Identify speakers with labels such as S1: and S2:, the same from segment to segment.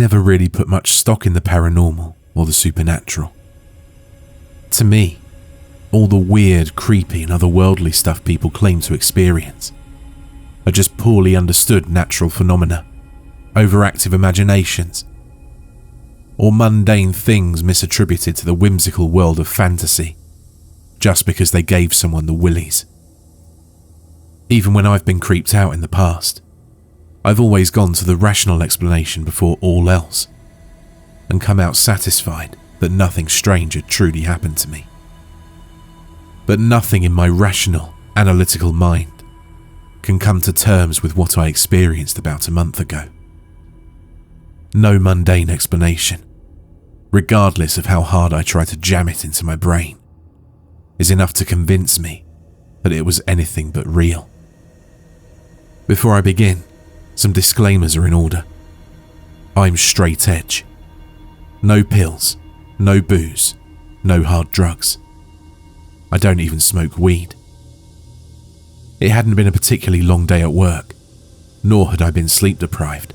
S1: never really put much stock in the paranormal or the supernatural. To me, all the weird, creepy and otherworldly stuff people claim to experience are just poorly understood natural phenomena, overactive imaginations, or mundane things misattributed to the whimsical world of fantasy just because they gave someone the willies. Even when I've been creeped out in the past, I've always gone to the rational explanation before all else and come out satisfied that nothing strange had truly happened to me. But nothing in my rational, analytical mind can come to terms with what I experienced about a month ago. No mundane explanation, regardless of how hard I try to jam it into my brain, is enough to convince me that it was anything but real. Before I begin, some disclaimers are in order. I'm straight edge. No pills, no booze, no hard drugs. I don't even smoke weed. It hadn't been a particularly long day at work, nor had I been sleep deprived.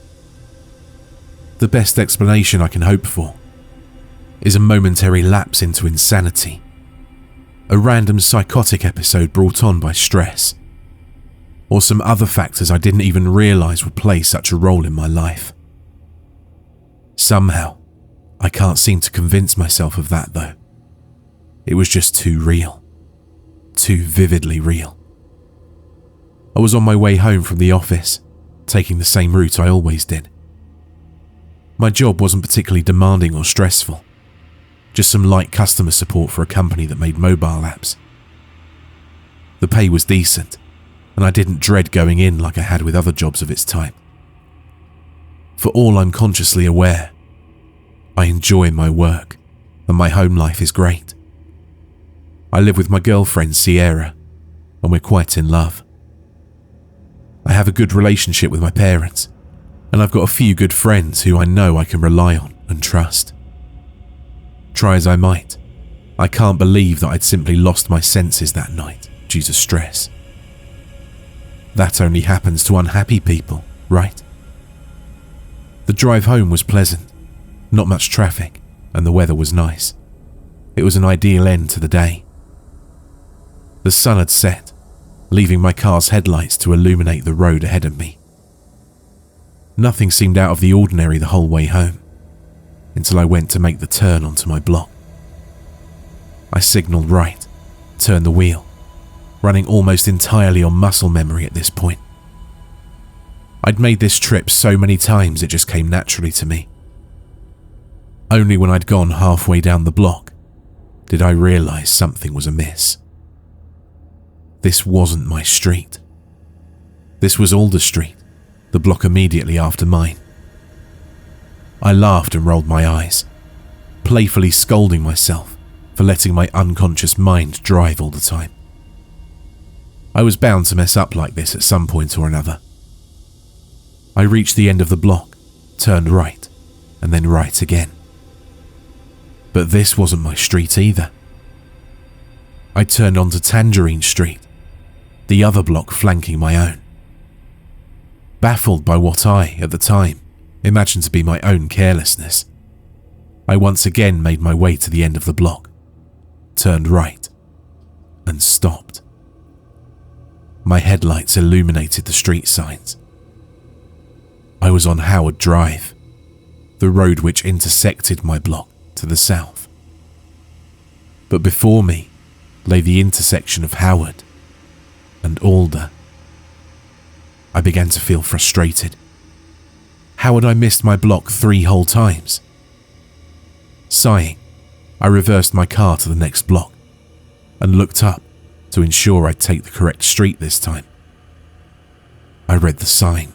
S1: The best explanation I can hope for is a momentary lapse into insanity, a random psychotic episode brought on by stress, or some other factors I didn't even realise would play such a role in my life. Somehow, I can't seem to convince myself of that though. It was just too real, too vividly real. I was on my way home from the office, taking the same route I always did. My job wasn't particularly demanding or stressful, just some light customer support for a company that made mobile apps. The pay was decent, and I didn't dread going in like I had with other jobs of its type. For all I'm consciously aware, I enjoy my work, and my home life is great. I live with my girlfriend Sierra, and we're quite in love. I have a good relationship with my parents, and I've got a few good friends who I know I can rely on and trust. Try as I might, I can't believe that I'd simply lost my senses that night due to stress. That only happens to unhappy people, right? The drive home was pleasant, not much traffic, and the weather was nice. It was an ideal end to the day. The sun had set, leaving my car's headlights to illuminate the road ahead of me. Nothing seemed out of the ordinary the whole way home, until I went to make the turn onto my block. I signalled right, turned the wheel, running almost entirely on muscle memory at this point. I'd made this trip so many times it just came naturally to me. Only when I'd gone halfway down the block did I realise something was amiss. This wasn't my street. This was Alder Street, the block immediately after mine. I laughed and rolled my eyes, playfully scolding myself for letting my unconscious mind drive all the time. I was bound to mess up like this at some point or another. I reached the end of the block, turned right, and then right again. But this wasn't my street either. I turned onto Tangerine Street, the other block flanking my own. Baffled by what I, at the time, imagined to be my own carelessness, I once again made my way to the end of the block, turned right, and stopped. My headlights illuminated the street signs. I was on Howard Drive, the road which intersected my block to the south. But before me lay the intersection of Howard and Alder. I began to feel frustrated. How had I missed my block 3 whole times? Sighing, I reversed my car to the next block and looked up to ensure I'd take the correct street this time. I read the sign.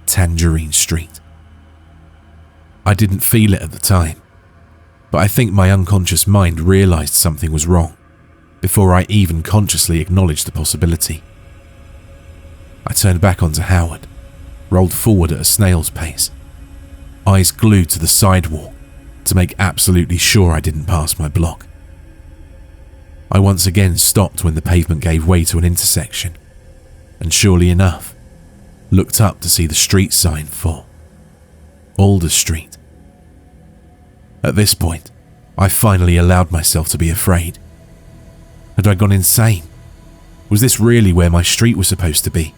S1: Tangerine Street. I didn't feel it at the time, but I think my unconscious mind realised something was wrong before I even consciously acknowledged the possibility. I turned back onto Howard, rolled forward at a snail's pace, eyes glued to the sidewalk to make absolutely sure I didn't pass my block. I once again stopped when the pavement gave way to an intersection, and surely enough, looked up to see the street sign for Alder Street. At this point, I finally allowed myself to be afraid. Had I gone insane? Was this really where my street was supposed to be?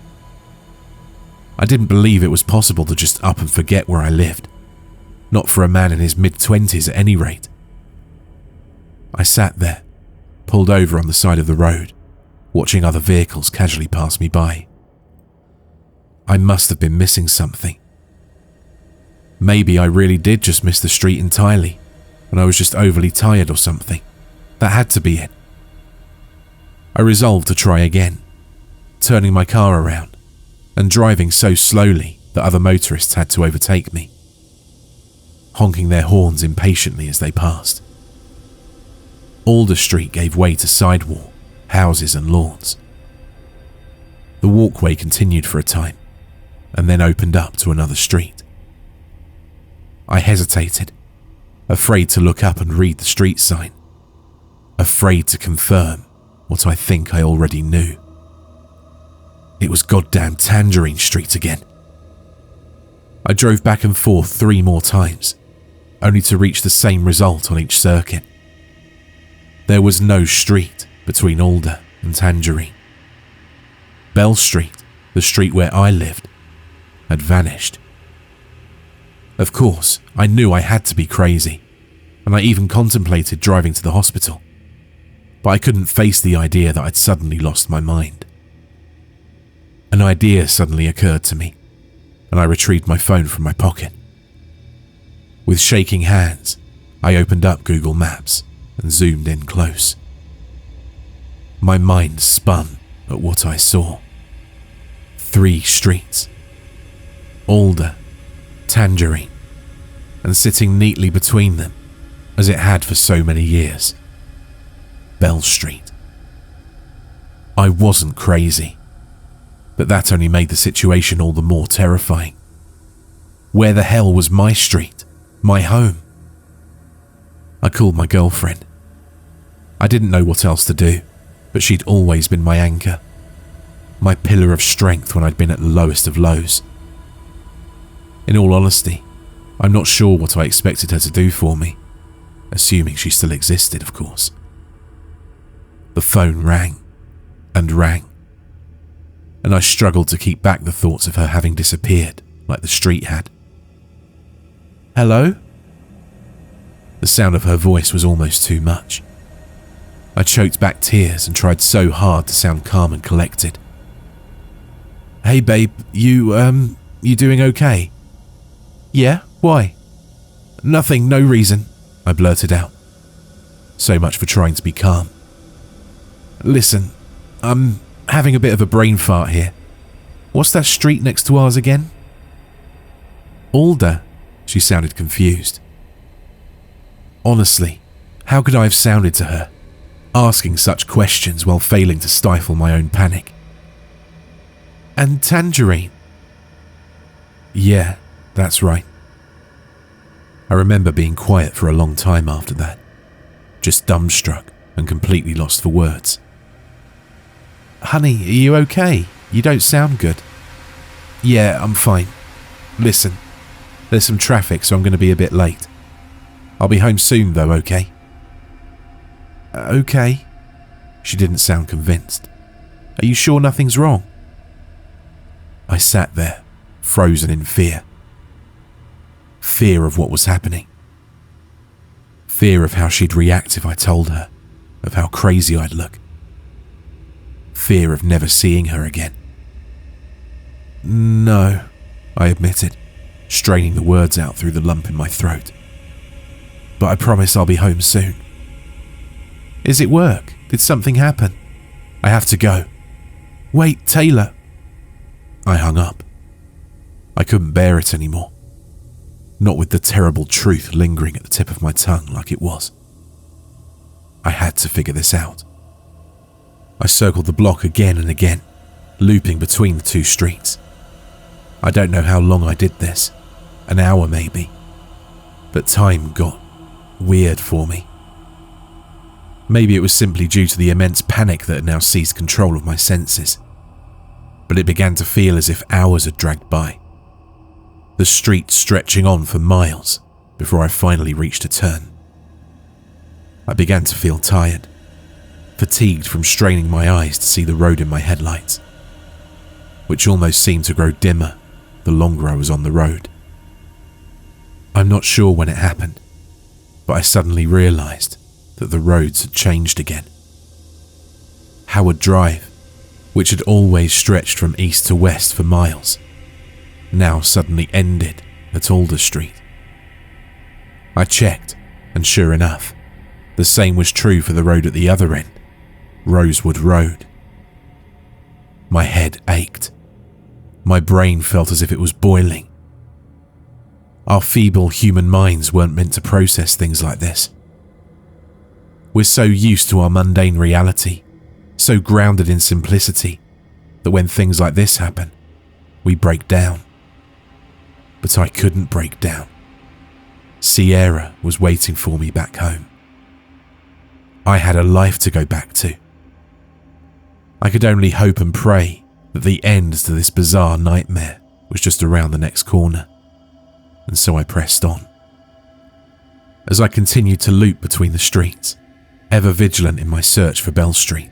S1: I didn't believe it was possible to just up and forget where I lived. Not for a man in his mid-20s at any rate. I sat there, pulled over on the side of the road, watching other vehicles casually pass me by. I must have been missing something. Maybe I really did just miss the street entirely, and I was just overly tired or something. That had to be it. I resolved to try again, turning my car around and driving so slowly that other motorists had to overtake me, honking their horns impatiently as they passed. Alder Street gave way to sidewalk, houses and lawns. The walkway continued for a time, and then opened up to another street. I hesitated, afraid to look up and read the street sign, afraid to confirm what I think I already knew. It was goddamn Tangerine Street again. I drove back and forth 3 more times, only to reach the same result on each circuit. There was no street between Alder and Tangerine. Bell Street, the street where I lived, had vanished. Of course, I knew I had to be crazy, and I even contemplated driving to the hospital, but I couldn't face the idea that I'd suddenly lost my mind. An idea suddenly occurred to me, and I retrieved my phone from my pocket. With shaking hands, I opened up Google Maps and zoomed in close. My mind spun at what I saw. 3 streets. Alder, Tangerine, and sitting neatly between them, as it had for so many years, Bell Street. I wasn't crazy, but that only made the situation all the more terrifying. Where the hell was my street, my home? I called my girlfriend. I didn't know what else to do, but she'd always been my anchor, my pillar of strength when I'd been at the lowest of lows. In all honesty, I'm not sure what I expected her to do for me, assuming she still existed, of course. The phone rang and rang, and I struggled to keep back the thoughts of her having disappeared like the street had. Hello? The sound of her voice was almost too much. I choked back tears and tried so hard to sound calm and collected. Hey babe, you doing okay? Yeah, why? Nothing, no reason, I blurted out. So much for trying to be calm. Listen, I'm having a bit of a brain fart here. What's that street next to ours again? Alder, she sounded confused. Honestly, how could I have sounded to her, asking such questions while failing to stifle my own panic? And Tangerine? Yeah, that's right. I remember being quiet for a long time after that, just dumbstruck and completely lost for words. Honey, are you okay? You don't sound good. Yeah, I'm fine. Listen, there's some traffic, so I'm going to be a bit late. I'll be home soon though, okay? Okay. She didn't sound convinced. Are you sure nothing's wrong? I sat there, frozen in fear. Fear of what was happening. Fear of how she'd react if I told her, of how crazy I'd look. Fear of never seeing her again. No, I admitted, straining the words out through the lump in my throat. But I promise I'll be home soon. Is it work? Did something happen? I have to go. Wait, Taylor. I hung up. I couldn't bear it anymore. Not with the terrible truth lingering at the tip of my tongue like it was. I had to figure this out. I circled the block again and again, looping between the 2 streets. I don't know how long I did this, an hour maybe, but time got weird for me. Maybe it was simply due to the immense panic that had now seized control of my senses, but it began to feel as if hours had dragged by. the street stretching on for miles before I finally reached a turn. I began to feel tired, fatigued from straining my eyes to see the road in my headlights, which almost seemed to grow dimmer the longer I was on the road. I'm not sure when it happened, but I suddenly realised that the roads had changed again. Howard Drive, which had always stretched from east to west for miles, now suddenly ended at Alder Street. I checked, and sure enough, the same was true for the road at the other end, Rosewood Road. My head ached. My brain felt as if it was boiling. Our feeble human minds weren't meant to process things like this. We're so used to our mundane reality, so grounded in simplicity, that when things like this happen, we break down. But I couldn't break down. Sierra was waiting for me back home. I had a life to go back to. I could only hope and pray that the end to this bizarre nightmare was just around the next corner, and so I pressed on. As I continued to loop between the streets, ever vigilant in my search for Bell Street,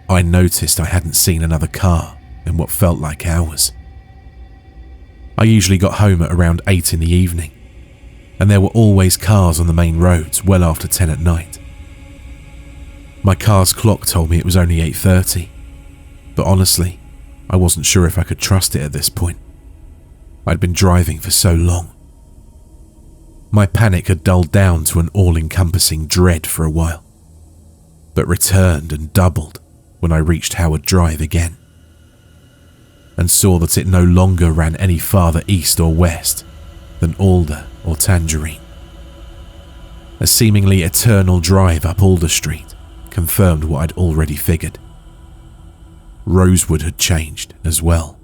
S1: I noticed I hadn't seen another car in what felt like hours. I usually got home at around 8 in the evening, and there were always cars on the main roads well after 10 at night. My car's clock told me it was only 8:30, but honestly, I wasn't sure if I could trust it at this point. I'd been driving for so long. My panic had dulled down to an all-encompassing dread for a while, but returned and doubled when I reached Howard Drive again, and saw that it no longer ran any farther east or west than Alder or Tangerine. A seemingly eternal drive up Alder Street confirmed what I'd already figured. Rosewood had changed as well.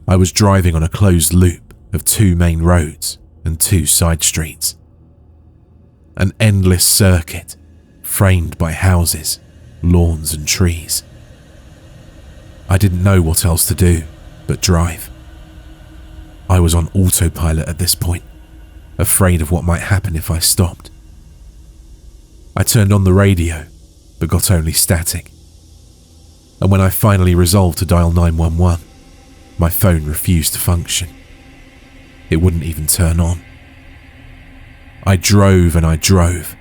S1: I was driving on a closed loop of 2 main roads and 2 side streets. An endless circuit framed by houses, lawns and trees. I didn't know what else to do but drive. I was on autopilot at this point, afraid of what might happen if I stopped. I turned on the radio, but got only static. And when I finally resolved to dial 911, my phone refused to function. It wouldn't even turn on. I drove and I drove,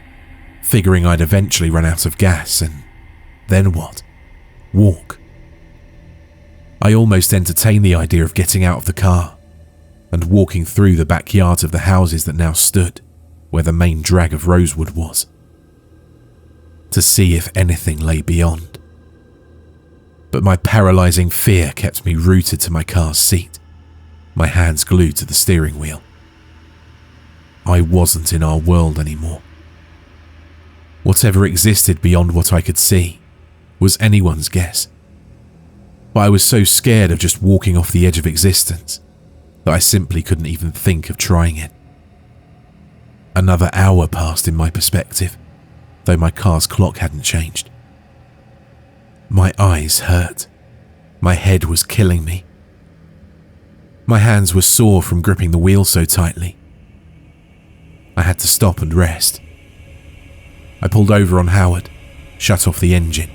S1: figuring I'd eventually run out of gas, and then what? Walk. I almost entertained the idea of getting out of the car and walking through the backyards of the houses that now stood where the main drag of Rosewood was, to see if anything lay beyond. But my paralysing fear kept me rooted to my car's seat, my hands glued to the steering wheel. I wasn't in our world anymore. Whatever existed beyond what I could see was anyone's guess. But I was so scared of just walking off the edge of existence that I simply couldn't even think of trying it. Another hour passed in my perspective, though my car's clock hadn't changed. My eyes hurt. My head was killing me. My hands were sore from gripping the wheel so tightly. I had to stop and rest. I pulled over on Howard, shut off the engine,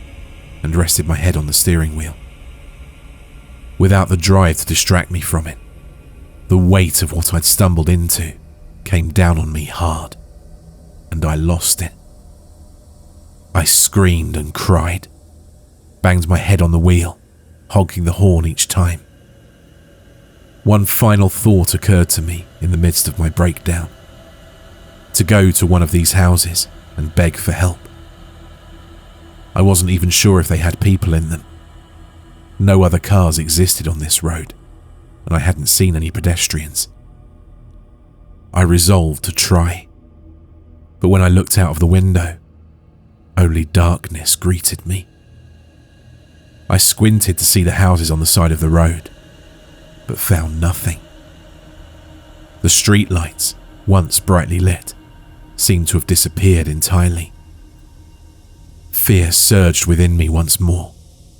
S1: and rested my head on the steering wheel. Without the drive to distract me from it, the weight of what I'd stumbled into came down on me hard, and I lost it. I screamed and cried, banged my head on the wheel, honking the horn each time. One final thought occurred to me in the midst of my breakdown: to go to one of these houses and beg for help. I wasn't even sure if they had people in them. No other cars existed on this road, and I hadn't seen any pedestrians. I resolved to try, but when I looked out of the window, only darkness greeted me. I squinted to see the houses on the side of the road, but found nothing. The streetlights, once brightly lit, seemed to have disappeared entirely. Fear surged within me once more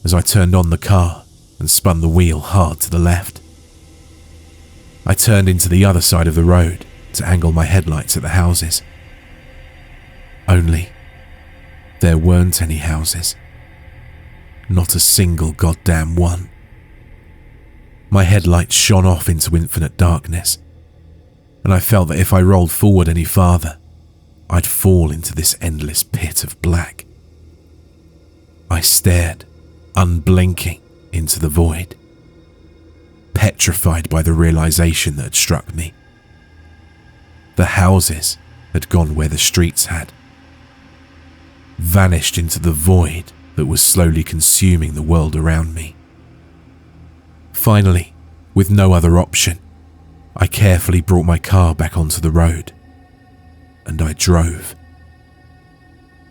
S1: as I turned on the car and spun the wheel hard to the left. I turned into the other side of the road to angle my headlights at the houses. Only, there weren't any houses. Not a single goddamn one. My headlights shone off into infinite darkness, and I felt that if I rolled forward any farther, I'd fall into this endless pit of black. I stared, unblinking, into the void, petrified by the realization that had struck me. The houses had gone where the streets had, vanished into the void that was slowly consuming the world around me. Finally, with no other option, I carefully brought my car back onto the road, and I drove.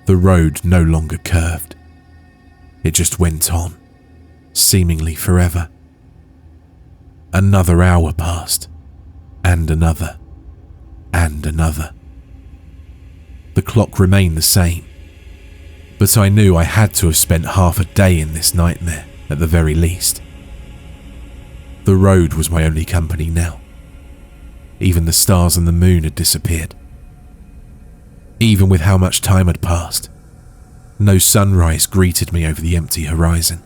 S1: The road no longer curved. It just went on, seemingly forever. Another hour passed, and another, and another. The clock remained the same, but I knew I had to have spent half a day in this nightmare at the very least. The road was my only company now. Even the stars and the moon had disappeared. Even with how much time had passed, no sunrise greeted me over the empty horizon.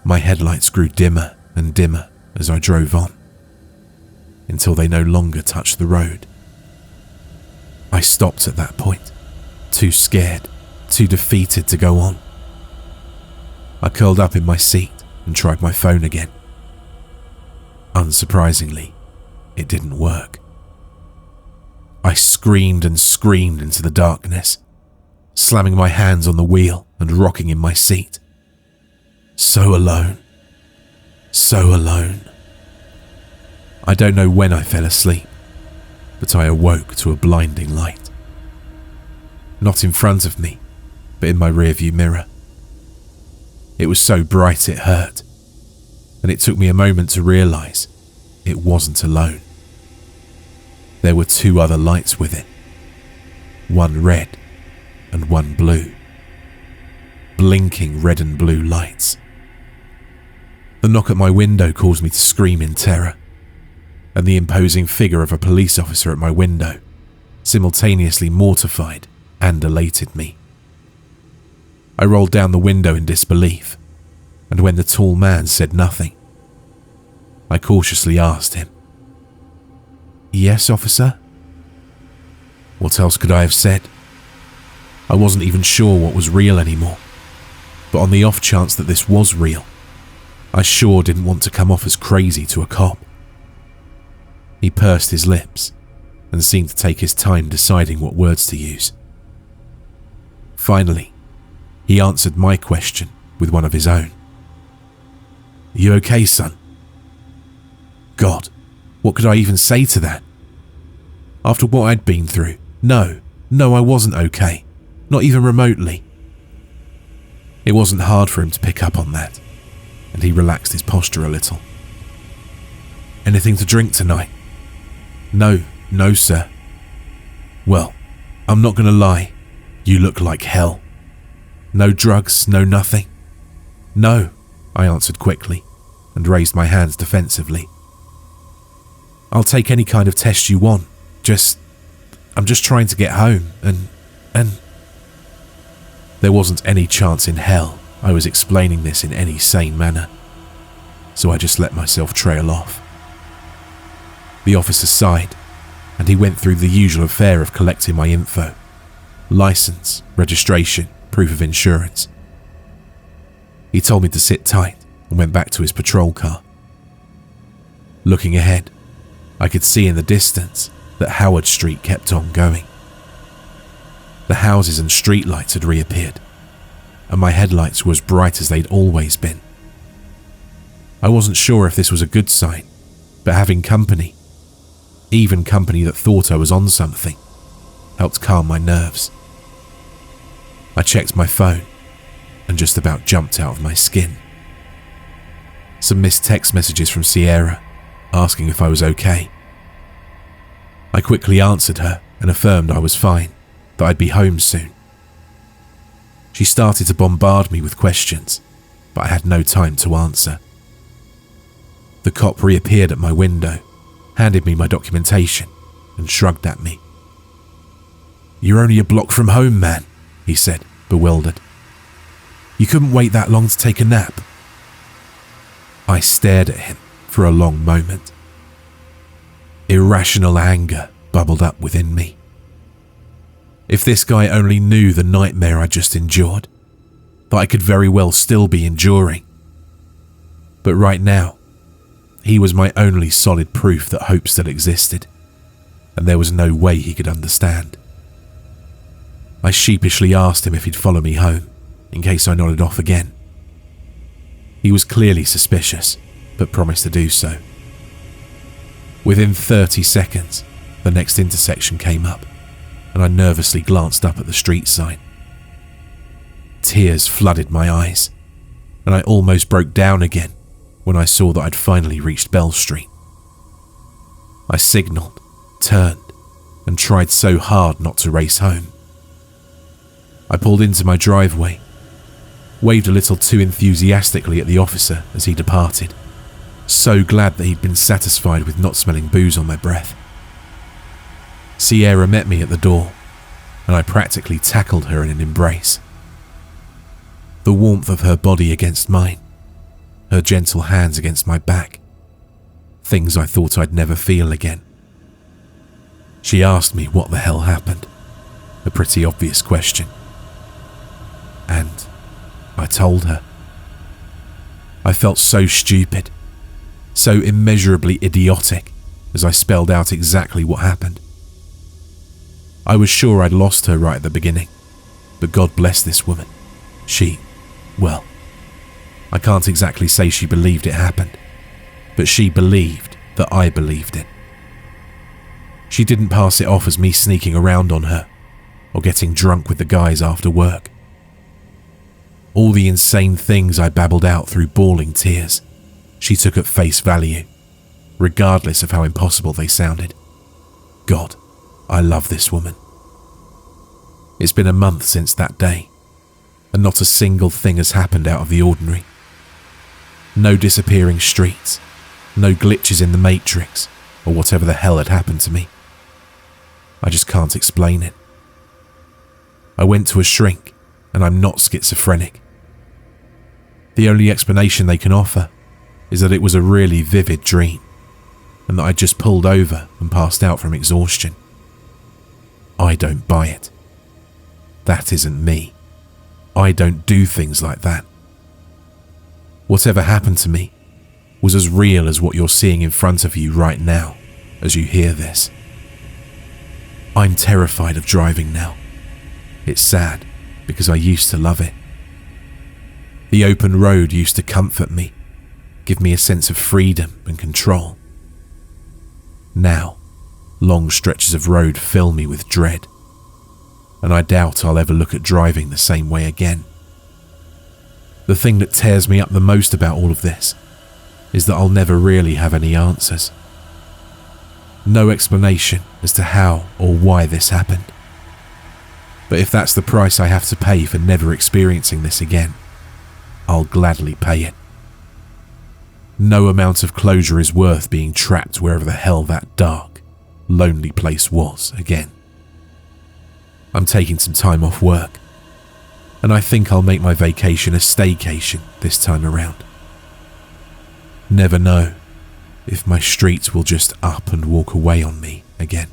S1: My headlights grew dimmer and dimmer as I drove on, until they no longer touched the road. I stopped at that point, too scared, too defeated to go on. I curled up in my seat and tried my phone again. Unsurprisingly, it didn't work. I screamed and screamed into the darkness, slamming my hands on the wheel and rocking in my seat. So alone. So alone. I don't know when I fell asleep, but I awoke to a blinding light. Not in front of me, but in my rearview mirror. It was so bright it hurt, and it took me a moment to realize it wasn't alone. There were two other lights with it, one red and one blue, blinking red and blue lights. The knock at my window caused me to scream in terror, and the imposing figure of a police officer at my window simultaneously mortified and elated me. I rolled down the window in disbelief, and when the tall man said nothing, I cautiously asked him, "Yes, officer?" What else could I have said? I wasn't even sure what was real anymore, but on the off chance that this was real, I sure didn't want to come off as crazy to a cop. He pursed his lips and seemed to take his time deciding what words to use. Finally, he answered my question with one of his own. "You okay, son?" God, what could I even say to that? After what I'd been through, no, I wasn't okay, not even remotely. It wasn't hard for him to pick up on that, and he relaxed his posture a little. "Anything to drink tonight?" No, sir." "Well, I'm not going to lie, you look like hell. No drugs, no nothing?" "No," I answered quickly and raised my hands defensively. "I'll take any kind of test you want. I'm just trying to get home and... There wasn't any chance in hell I was explaining this in any sane manner, so I just let myself trail off. The officer sighed, and he went through the usual affair of collecting my info: license, registration, proof of insurance. He told me to sit tight and went back to his patrol car. Looking ahead, I could see in the distance that Howard Street kept on going. The houses and streetlights had reappeared, and my headlights were as bright as they'd always been. I wasn't sure if this was a good sign, but having company, even company that thought I was on something, helped calm my nerves. I checked my phone and just about jumped out of my skin. Some missed text messages from Sierra asking if I was okay. I quickly answered her and affirmed I was fine, that I'd be home soon. She started to bombard me with questions, but I had no time to answer. The cop reappeared at my window, handed me my documentation, and shrugged at me. "You're only a block from home, man," he said, bewildered. "You couldn't wait that long to take a nap?" I stared at him for a long moment. Irrational anger bubbled up within me. If this guy only knew the nightmare I just endured, that I could very well still be enduring. But right now, he was my only solid proof that hope still existed, and there was no way he could understand. I sheepishly asked him if he'd follow me home, in case I nodded off again. He was clearly suspicious, but promised to do so. Within 30 seconds, the next intersection came up, and I nervously glanced up at the street sign. Tears flooded my eyes, and I almost broke down again when I saw that I'd finally reached Bell Street. I signalled, turned, and tried so hard not to race home. I pulled into my driveway, waved a little too enthusiastically at the officer as he departed, so glad that he'd been satisfied with not smelling booze on my breath. Sierra met me at the door, and I practically tackled her in an embrace. The warmth of her body against mine, her gentle hands against my back, things I thought I'd never feel again. She asked me what the hell happened, a pretty obvious question. And I told her. I felt so stupid, so immeasurably idiotic as I spelled out exactly what happened. I was sure I'd lost her right at the beginning, but God bless this woman. Well, I can't exactly say she believed it happened, but she believed that I believed it. She didn't pass it off as me sneaking around on her or getting drunk with the guys after work. All the insane things I babbled out through bawling tears, she took at face value, regardless of how impossible they sounded. God, I love this woman. It's been a month since that day, and not a single thing has happened out of the ordinary. No disappearing streets, no glitches in the Matrix, or whatever the hell had happened to me. I just can't explain it. I went to a shrink, and I'm not schizophrenic. The only explanation they can offer is that it was a really vivid dream, and that I just pulled over and passed out from exhaustion. I don't buy it. That isn't me. I don't do things like that. Whatever happened to me was as real as what you're seeing in front of you right now as you hear this. I'm terrified of driving now. It's sad because I used to love it. The open road used to comfort me, give me a sense of freedom and control. Now, long stretches of road fill me with dread, and I doubt I'll ever look at driving the same way again. The thing that tears me up the most about all of this is that I'll never really have any answers. No explanation as to how or why this happened. But if that's the price I have to pay for never experiencing this again, I'll gladly pay it. No amount of closure is worth being trapped wherever the hell that dark, lonely place was again. I'm taking some time off work, and I think I'll make my vacation a staycation this time around. Never know if my streets will just up and walk away on me again.